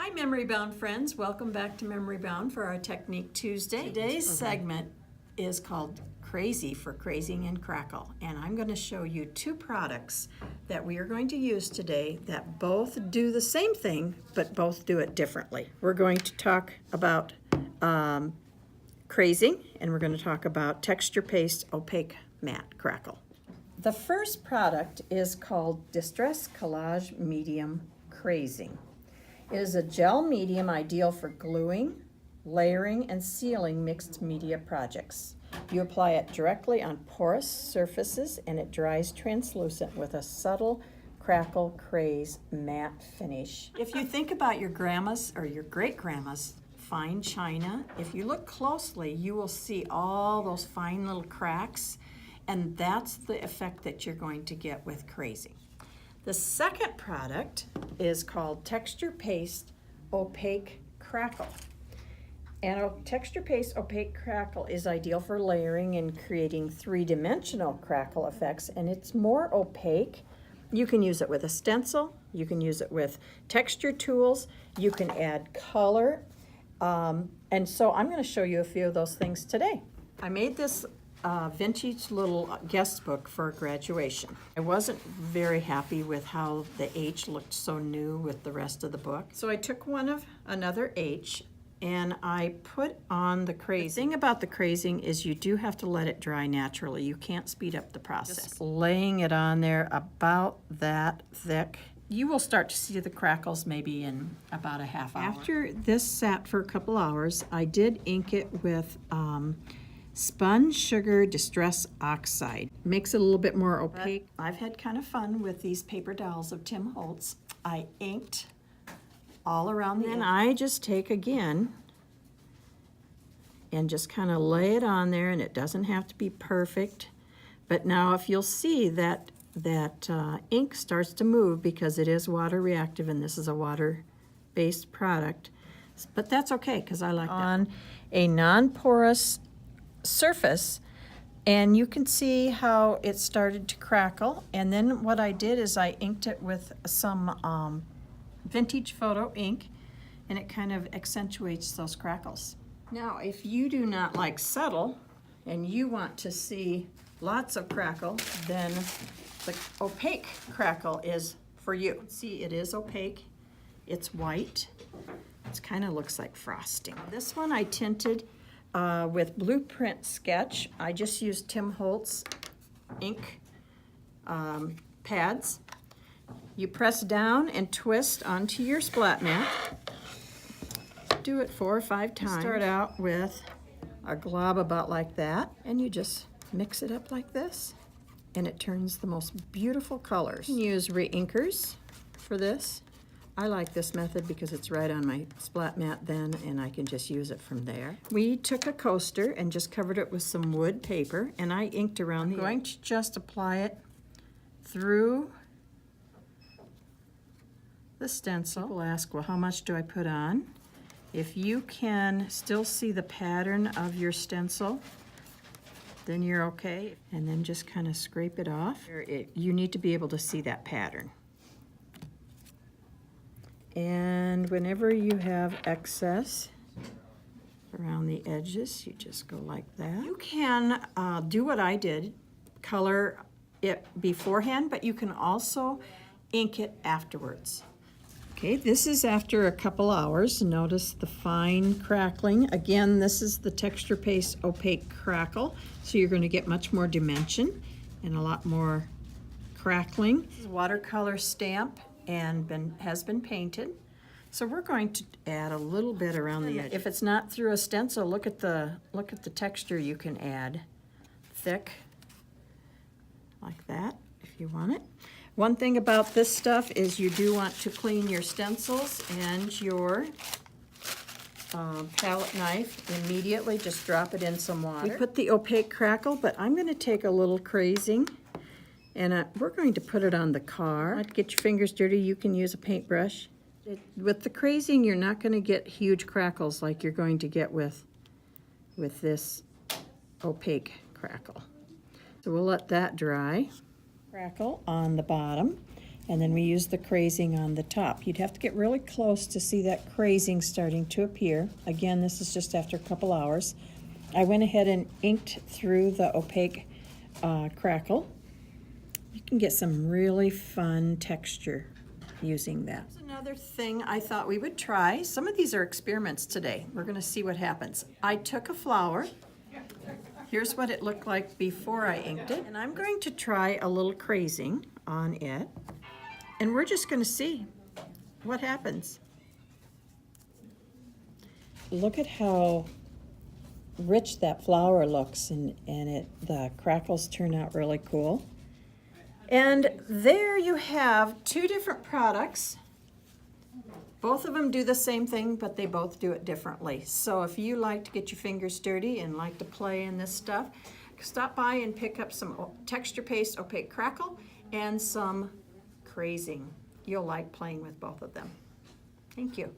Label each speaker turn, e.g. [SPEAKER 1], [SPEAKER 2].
[SPEAKER 1] Hi Memory Bound friends, welcome back to Memory Bound for our Technique Tuesday. Today's segment is called Crazy for Crazing and Crackle, and I'm going to show you two products that we are going to use today that both do the same thing but both do it differently. We're going to talk about Crazing, and we're going to talk about Texture Paste Opaque Matte Crackle. The first product is called Distress Collage Medium Crazing. It is a gel medium ideal for gluing, layering, and sealing mixed media projects. You apply it directly on porous surfaces and it dries translucent with a subtle crackle craze matte finish. If you think about your grandma's or your great-grandma's fine china, if you look closely, you will see all those fine little cracks, and that's the effect that you're going to get with Crazing. The second product is called Texture Paste Opaque Crackle. And a Texture Paste Opaque Crackle is ideal for layering and creating three-dimensional crackle effects, and it's more opaque. You can use it with a stencil, you can use it with texture tools, you can add color, and so I'm going to show you a few of those things today. I made this vintage little guest book for graduation. I wasn't very happy with how the H looked so new with the rest of the book. So I took another H and I put on the Crazing. The thing about the Crazing is you do have to let it dry naturally. You can't speed up the process. Just laying it on there about that thick. You will start to see the crackles maybe in about a half hour. After this sat for a couple hours, I did ink it with Spun Sugar Distress Oxide. Makes it a little bit more opaque. I've had kind of fun with these paper dolls of Tim Holtz. I inked all around the edge. Then I just take again and just kind of lay it on there, and it doesn't have to be perfect. But now if you'll see that ink starts to move because it is water reactive and this is a water-based product. But that's okay because I like that. On a non-porous surface, and you can see how it started to crackle. And then what I did is I inked it with some vintage photo ink, and it kind of accentuates those crackles. Now if you do not like subtle and you want to see lots of crackle, then the opaque crackle is for you. See, it is opaque, it's white, it kind of looks like frosting. This one I tinted with Blueprint Sketch. I just used Tim Holtz ink pads. You press down and twist onto your splat mat. Do it 4 or 5 times. Start out with a glob about like that, and you just mix it up like this, and it turns the most beautiful colors. You can use reinkers for this. I like this method because it's right on my splat mat then, and I can just use it from there. We took a coaster and just covered it with some wood paper, and I inked around the edge. I'm going to just apply it through the stencil. People ask, well, how much do I put on? If you can still see the pattern of your stencil, then you're okay. And then just kind of scrape it off. You need to be able to see that pattern. And whenever you have excess around the edges, you just go like that. You can do what I did, color it beforehand, but you can also ink it afterwards. Okay, this is after a couple hours. Notice the fine crackling. Again, this is the Texture Paste Opaque Crackle, so you're going to get much more dimension and a lot more crackling. This is watercolor stamp and has been painted. So we're going to add a little bit around the edge. If it's not through a stencil, look at the texture you can add. Thick, like that, if you want it. One thing about this stuff is you do want to clean your stencils and your palette knife immediately. Just drop it in some water. We put the opaque crackle, but I'm going to take a little Crazing, and we're going to put it on the car. Not to get your fingers dirty, you can use a paintbrush. With the Crazing, you're not going to get huge crackles like you're going to get with this opaque crackle. So we'll let that dry. Crackle on the bottom. And then we use the crazing on the top. You'd have to get really close to see that crazing starting to appear. Again, this is just after a couple hours. I went ahead and inked through the opaque Crackle. You can get some really fun texture using that. Here's another thing I thought we would try. Some of these are experiments today. We're going to see what happens. I took a flower. Here's what it looked like before I inked it. And I'm going to try a little crazing on it. And we're just going to see what happens. Look at how rich that flower looks, and the crackles turn out really cool. And there you have two different products. Both of them do the same thing, but they both do it differently. So if you like to get your fingers dirty and like to play in this stuff, stop by and pick up some texture paste opaque Crackle and some crazing. You'll like playing with both of them. Thank you.